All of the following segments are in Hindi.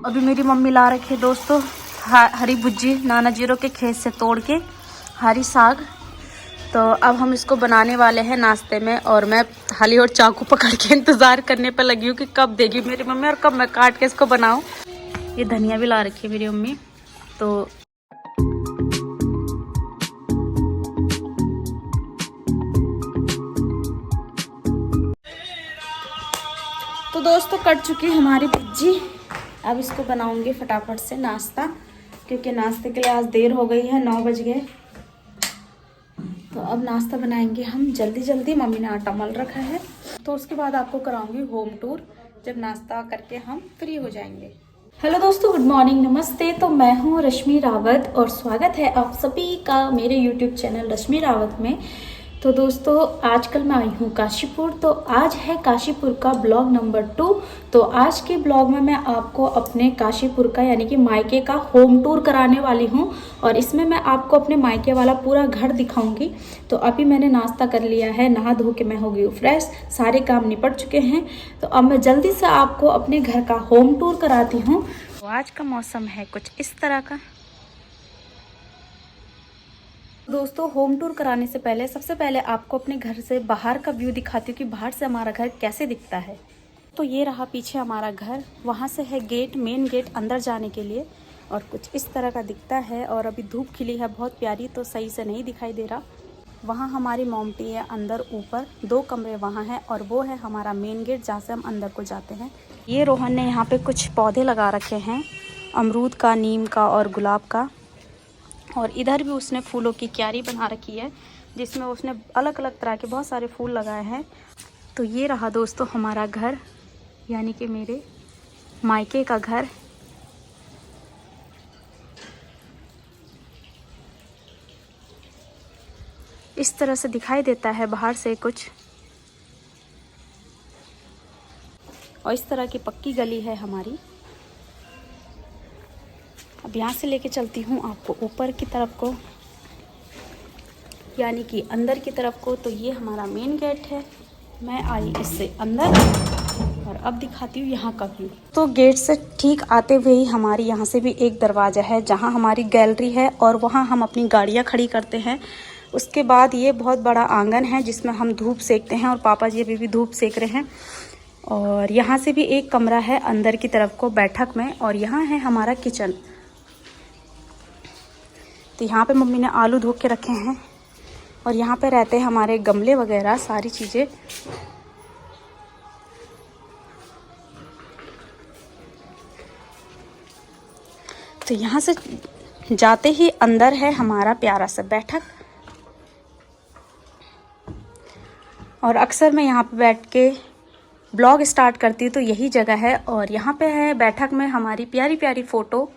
अभी मेरी मम्मी ला रखी है दोस्तों हरी भुज्जी नाना जीरो के खेत से तोड़ के, हरी साग। तो अब हम इसको बनाने वाले हैं नाश्ते में, और मैं थाली और चाकू पकड़ के इंतज़ार करने पर लगी हूँ कि कब देगी मेरी मम्मी और कब मैं काट के इसको बनाऊँ। ये धनिया भी ला रखी है मेरी मम्मी। तो दोस्तों कट चुकी है हमारी भुज्जी। अब इसको बनाऊंगी फटाफट से नाश्ता, क्योंकि नाश्ते के लिए आज देर हो गई है, 9 बज गए। तो अब नाश्ता बनाएंगे हम जल्दी जल्दी। मम्मी ने आटा मल रखा है, तो उसके बाद आपको कराऊंगी होम टूर, जब नाश्ता करके हम फ्री हो जाएंगे। हेलो दोस्तों, गुड मॉर्निंग, नमस्ते। तो मैं हूँ रश्मि रावत और स्वागत है आप सभी का मेरे यूट्यूब चैनल रश्मि रावत में। तो दोस्तों आजकल मैं आई हूँ काशीपुर। तो आज है काशीपुर का ब्लॉग नंबर 2। तो आज के ब्लॉग में मैं आपको अपने काशीपुर का यानी कि मायके का होम टूर कराने वाली हूँ, और इसमें मैं आपको अपने मायके वाला पूरा घर दिखाऊंगी। तो अभी मैंने नाश्ता कर लिया है, नहा धो के मैं हो गई हूँ फ्रेश, सारे काम निपट चुके हैं। तो अब मैं जल्दी से आपको अपने घर का होम टूर कराती हूँ। तो आज का मौसम है कुछ इस तरह का। दोस्तों होम टूर कराने से पहले सबसे पहले आपको अपने घर से बाहर का व्यू दिखाती हूँ कि बाहर से हमारा घर कैसे दिखता है। तो ये रहा पीछे हमारा घर, वहाँ से है गेट, मेन गेट अंदर जाने के लिए, और कुछ इस तरह का दिखता है। और अभी धूप खिली है बहुत प्यारी, तो सही से नहीं दिखाई दे रहा। वहाँ हमारी मोमटी है अंदर ऊपर, 2 कमरे वहाँ हैं, और वो है हमारा मेन गेट जहाँ से हम अंदर को जाते हैं। ये रोहन ने यहाँ पे कुछ पौधे लगा रखे हैं, अमरूद का, नीम का और गुलाब का। और इधर भी उसने फूलों की क्यारी बना रखी है, जिसमें उसने अलग अलग तरह के बहुत सारे फूल लगाए हैं। तो ये रहा दोस्तों हमारा घर, यानी कि मेरे मायके का घर। इस तरह से दिखाई देता है बाहर से कुछ, और इस तरह की पक्की गली है हमारी। अब यहाँ से लेके चलती हूँ आपको ऊपर की तरफ को, यानी कि अंदर की तरफ को। तो ये हमारा मेन गेट है, मैं आई इससे अंदर, और अब दिखाती हूँ यहाँ का व्यू। तो गेट से ठीक आते हुए ही हमारी यहाँ से भी एक दरवाज़ा है, जहाँ हमारी गैलरी है, और वहाँ हम अपनी गाड़ियाँ खड़ी करते हैं। उसके बाद ये बहुत बड़ा आंगन है जिसमें हम धूप सेकते हैं, और पापा जी अभी भी धूप सेक रहे हैं। और यहाँ से भी एक कमरा है अंदर की तरफ को बैठक में, और यहाँ है हमारा किचन। तो यहाँ पे मम्मी ने आलू धो के रखे हैं, और यहाँ पे रहते हैं हमारे गमले वगैरह सारी चीज़ें। तो यहाँ से जाते ही अंदर है हमारा प्यारा सा बैठक, और अक्सर मैं यहाँ पे बैठ के ब्लॉग स्टार्ट करती हूँ, तो यही जगह है। और यहाँ पे है बैठक में हमारी प्यारी प्यारी फ़ोटो।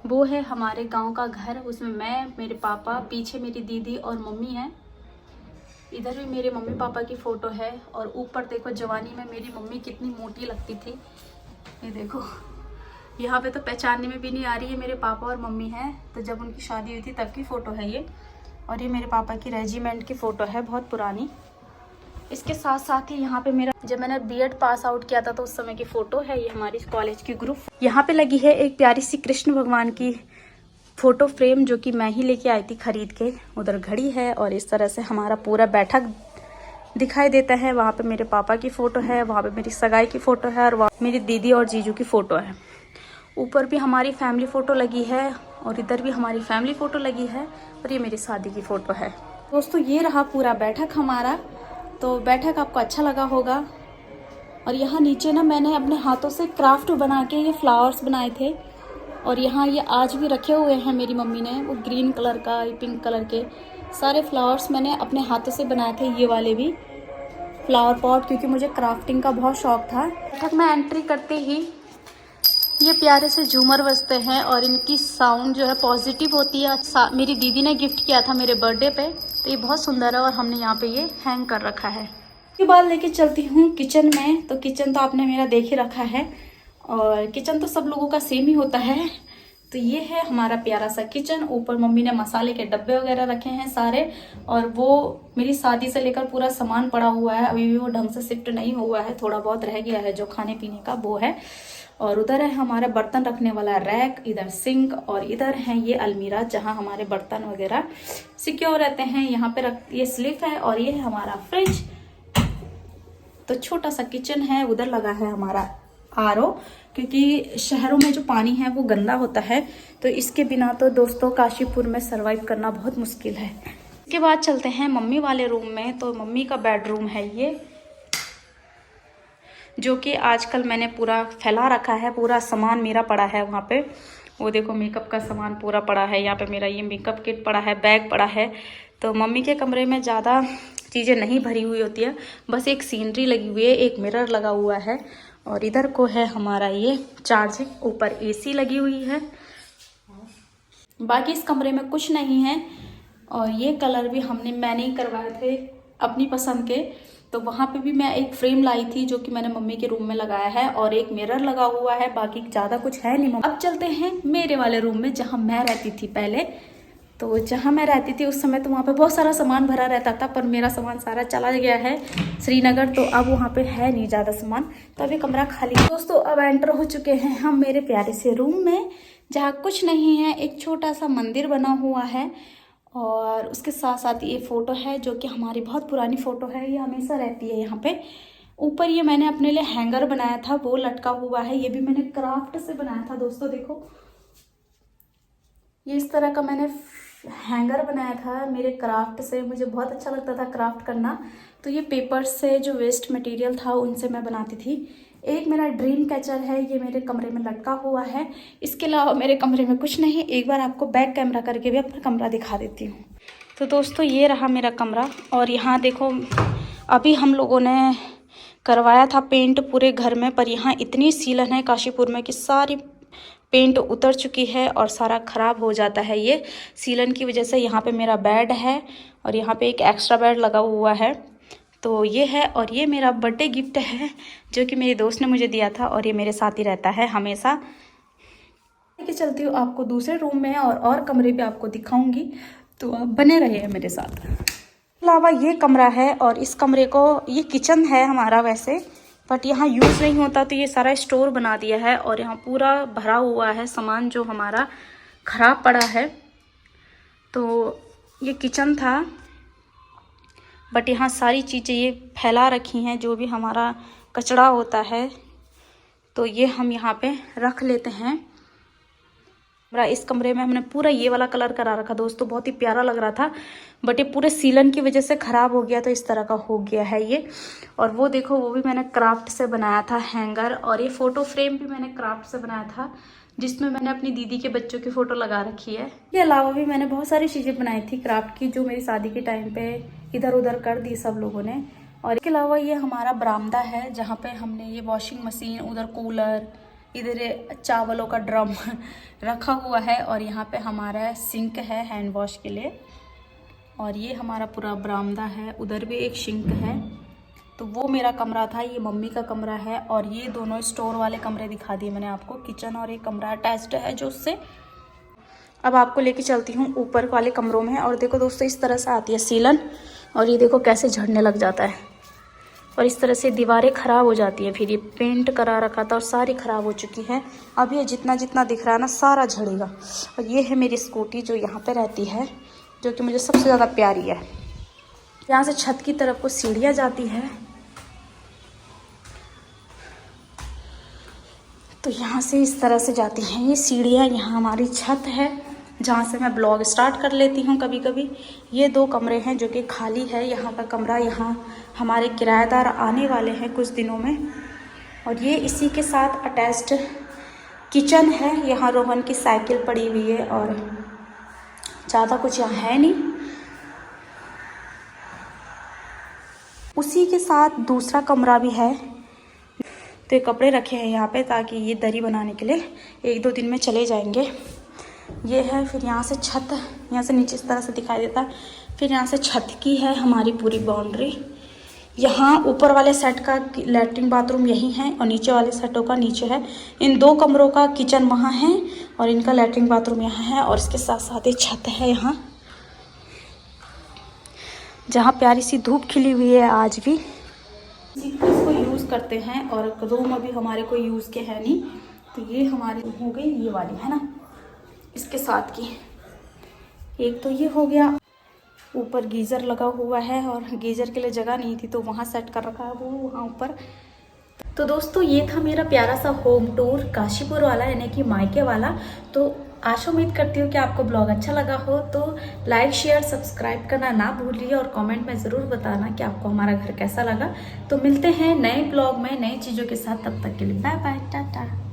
वो है हमारे गांव का घर, उसमें मैं, मेरे पापा, पीछे मेरी दीदी और मम्मी है। इधर भी मेरे मम्मी पापा की फ़ोटो है, और ऊपर देखो जवानी में मेरी मम्मी कितनी मोटी लगती थी। ये देखो यहाँ पे तो पहचानने में भी नहीं आ रही है मेरे पापा और मम्मी हैं। तो जब उनकी शादी हुई थी तब की फ़ोटो है ये। और ये मेरे पापा की रेजिमेंट की फ़ोटो है, बहुत पुरानी। इसके साथ साथ ही यहाँ पे मेरा जब मैंने बीएड पास आउट किया था तो उस समय की फ़ोटो है। ये हमारी कॉलेज की ग्रुप। यहाँ पे लगी है एक प्यारी सी कृष्ण भगवान की फ़ोटो फ्रेम, जो कि मैं ही लेके आई थी खरीद के। उधर घड़ी है, और इस तरह से हमारा पूरा बैठक दिखाई देता है। वहाँ पे मेरे पापा की फ़ोटो है, वहाँ पे मेरी सगाई की फ़ोटो है, और वहाँ मेरी दीदी और जीजू की फ़ोटो है। ऊपर भी हमारी फैमिली फ़ोटो लगी है, और इधर भी हमारी फैमिली फ़ोटो लगी है, और ये मेरी शादी की फ़ोटो है। दोस्तों ये रहा पूरा बैठक हमारा। तो बैठक आपको अच्छा लगा होगा। और यहाँ नीचे ना मैंने अपने हाथों से क्राफ्ट बना के ये फ्लावर्स बनाए थे, और यहाँ ये आज भी रखे हुए हैं मेरी मम्मी ने। वो ग्रीन कलर का, पिंक कलर के सारे फ्लावर्स मैंने अपने हाथों से बनाए थे। ये वाले भी फ्लावर पॉट, क्योंकि मुझे क्राफ्टिंग का बहुत शौक था। बैठक में एंट्री करते ही ये प्यारे से झूमर बजते हैं, और इनकी साउंड जो है पॉजिटिव होती है। मेरी दीदी ने गिफ्ट किया था मेरे बर्थडे पे, तो ये बहुत सुंदर है, और हमने यहाँ पे ये हैंग कर रखा है। उसके बाद लेके चलती हूँ किचन में। तो किचन तो आपने मेरा देख ही रखा है, और किचन तो सब लोगों का सेम ही होता है। तो तो ये है हमारा प्यारा सा किचन। ऊपर मम्मी ने मसाले के डब्बे वगैरह रखे हैं सारे, और वो मेरी शादी से लेकर पूरा सामान पड़ा हुआ है, अभी भी वो ढंग से शिफ्ट नहीं हुआ है, थोड़ा बहुत रह गया है जो खाने पीने का वो है। और उधर है हमारा बर्तन रखने वाला रैक, इधर सिंक, और इधर है ये अलमीरा जहाँ हमारे बर्तन वगैरह सिक्योर रहते हैं। यहाँ पे ये स्लिप है, और ये है हमारा फ्रिज। तो छोटा सा किचन है। उधर लगा है हमारा आरओ, क्योंकि शहरों में जो पानी है वो गंदा होता है, तो इसके बिना तो दोस्तों काशीपुर में सरवाइव करना बहुत मुश्किल है। इसके बाद चलते हैं मम्मी वाले रूम में। तो मम्मी का बेडरूम है ये, जो कि आजकल मैंने पूरा फैला रखा है, पूरा सामान मेरा पड़ा है वहाँ पे। वो देखो मेकअप का सामान पूरा पड़ा है, यहाँ पे मेरा ये मेकअप किट पड़ा है, बैग पड़ा है। तो मम्मी के कमरे में ज़्यादा चीज़ें नहीं भरी हुई होती है, बस एक सीनरी लगी हुई है, एक मिरर लगा हुआ है, और इधर को है हमारा ये चार्जिंग, ऊपर एसी लगी हुई है। बाकी इस कमरे में कुछ नहीं है। और ये कलर भी मैंने ही करवाए थे अपनी पसंद के। तो वहाँ पे भी मैं एक फ्रेम लाई थी जो कि मैंने मम्मी के रूम में लगाया है, और एक मिरर लगा हुआ है, बाकी ज़्यादा कुछ है नहीं। अब चलते हैं मेरे वाले रूम में जहाँ मैं रहती थी पहले। तो जहाँ मैं रहती थी उस समय तो वहाँ पे बहुत सारा सामान भरा रहता था, पर मेरा सामान सारा चला गया है श्रीनगर, तो अब वहाँ पे है नहीं ज़्यादा सामान, तो अभी कमरा खाली है। दोस्तों अब एंटर हो चुके हैं हम मेरे प्यारे से रूम में, जहाँ कुछ नहीं है, एक छोटा सा मंदिर बना हुआ है, और उसके साथ साथ ये फ़ोटो है जो कि हमारी बहुत पुरानी फ़ोटो है, ये हमेशा रहती है यहाँ पे। ऊपर ये मैंने अपने लिए हैंगर बनाया था, वो लटका हुआ है, ये भी मैंने क्राफ्ट से बनाया था। दोस्तों देखो, ये इस तरह का मैंने हैंगर बनाया था मेरे क्राफ्ट से, मुझे बहुत अच्छा लगता था क्राफ्ट करना। तो ये पेपर से जो वेस्ट मटेरियल था उनसे मैं बनाती थी। एक मेरा ड्रीम कैचर है, ये मेरे कमरे में लटका हुआ है। इसके अलावा मेरे कमरे में कुछ नहीं। एक बार आपको बैक कैमरा करके भी अपना कमरा दिखा देती हूँ। तो दोस्तों ये रहा मेरा कमरा, और यहाँ देखो अभी हम लोगों ने करवाया था पेंट पूरे घर में, पर यहाँ इतनी सीलन है काशीपुर में कि सारी पेंट उतर चुकी है और सारा ख़राब हो जाता है ये सीलन की वजह से। यहाँ पे मेरा बेड है, और यहाँ पे एक एक्स्ट्रा बेड लगा हुआ है। तो ये है, और ये मेरा बर्थडे गिफ्ट है जो कि मेरी दोस्त ने मुझे दिया था, और ये मेरे साथ ही रहता है हमेशा। लेके चलती हूँ आपको दूसरे रूम में, और कमरे भी आपको दिखाऊंगी, तो आप बने रहिए मेरे साथ। अलावा ये कमरा है, और इस कमरे को, ये किचन है हमारा वैसे, बट यहाँ यूज़ नहीं होता, तो ये सारा स्टोर बना दिया है, और यहाँ पूरा भरा हुआ है सामान जो हमारा ख़राब पड़ा है। तो ये किचन था, बट यहाँ सारी चीज़ें ये फैला रखी हैं, जो भी हमारा कचरा होता है तो ये हम यहाँ पे रख लेते हैं। इस कमरे में हमने पूरा ये वाला कलर करा रखा दोस्तों, बहुत ही प्यारा लग रहा था, बट ये पूरे सीलन की वजह से ख़राब हो गया, तो इस तरह का हो गया है ये। और वो देखो, वो भी मैंने क्राफ्ट से बनाया था हैंगर, और ये फ़ोटो फ्रेम भी मैंने क्राफ्ट से बनाया था, जिसमें मैंने अपनी दीदी के बच्चों की फ़ोटो लगा रखी है। इसके अलावा भी मैंने बहुत सारी चीज़ें बनाई थी क्राफ्ट की, जो मेरी शादी के टाइम पे इधर उधर कर दी सब लोगों ने। और इसके अलावा ये हमारा बरामदा है, जहाँ पे हमने ये वॉशिंग मशीन, उधर कूलर, इधर चावलों का ड्रम रखा हुआ है, और यहाँ पे हमारा सिंक है हैंड वॉश के लिए। और ये हमारा पूरा बरामदा है, उधर भी एक सिंक है। तो वो मेरा कमरा था, ये मम्मी का कमरा है, और ये दोनों स्टोर वाले कमरे दिखा दिए मैंने आपको, किचन और एक कमरा अटैच्ड है जो उससे। अब आपको लेके चलती हूँ ऊपर वाले कमरों में, और देखो दोस्तों इस तरह से आती है सीलन, और ये देखो कैसे झड़ने लग जाता है, और इस तरह से दीवारें ख़राब हो जाती हैं। फिर ये पेंट करा रखा था और सारी ख़राब हो चुकी है। अब ये जितना जितना दिख रहा है ना, सारा झड़ेगा। और ये है मेरी स्कूटी जो यहाँ पे रहती है, जो कि मुझे सबसे ज़्यादा प्यारी है। यहाँ से छत की तरफ को सीढ़ियाँ जाती है, तो यहाँ से इस तरह से जाती हैं ये सीढ़ियाँ। यहाँ हमारी छत है, जहाँ से मैं ब्लॉग स्टार्ट कर लेती हूँ कभी कभी। ये 2 कमरे हैं जो कि खाली है, यहाँ का कमरा, यहाँ हमारे किराएदार आने वाले हैं कुछ दिनों में। और ये इसी के साथ अटैच्ड किचन है। यहाँ रोहन की साइकिल पड़ी हुई है, और ज़्यादा कुछ यहाँ है नहीं। उसी के साथ दूसरा कमरा भी है, तो ये कपड़े रखे हैं यहाँ पे, ताकि ये दरी बनाने के लिए 1-2 दिन में चले जाएंगे। ये है, फिर यहाँ से छत, यहाँ से नीचे इस तरह से दिखाई देता है। फिर यहाँ से छत की है हमारी पूरी बाउंड्री। यहाँ ऊपर वाले सेट का लैट्रिन बाथरूम यही है और नीचे वाले सेटों का नीचे है। इन 2 कमरों का किचन वहाँ है और इनका लैट्रिन बाथरूम यहाँ है और इसके साथ साथ एक छत है यहाँ, जहाँ प्यारी सी धूप खिली हुई है आज भी। इसको यूज़ करते हैं और रूम अभी हमारे कोई यूज़ के है नहीं, तो ये हमारी हो गई ये वाली है ना, इसके साथ की एक तो ये हो गया। ऊपर गीज़र लगा हुआ है और गीज़र के लिए जगह नहीं थी तो वहाँ सेट कर रखा है वो वहाँ ऊपर। तो दोस्तों ये था मेरा प्यारा सा होम टूर काशीपुर वाला, यानी कि मायके वाला। तो आशा उम्मीद करती हूँ कि आपको ब्लॉग अच्छा लगा हो, तो लाइक शेयर सब्सक्राइब करना ना भूलिए और कमेंट में ज़रूर बताना कि आपको हमारा घर कैसा लगा। तो मिलते हैं नए ब्लॉग में नई चीज़ों के साथ, तब तक के लिए बाय बाय टाटा।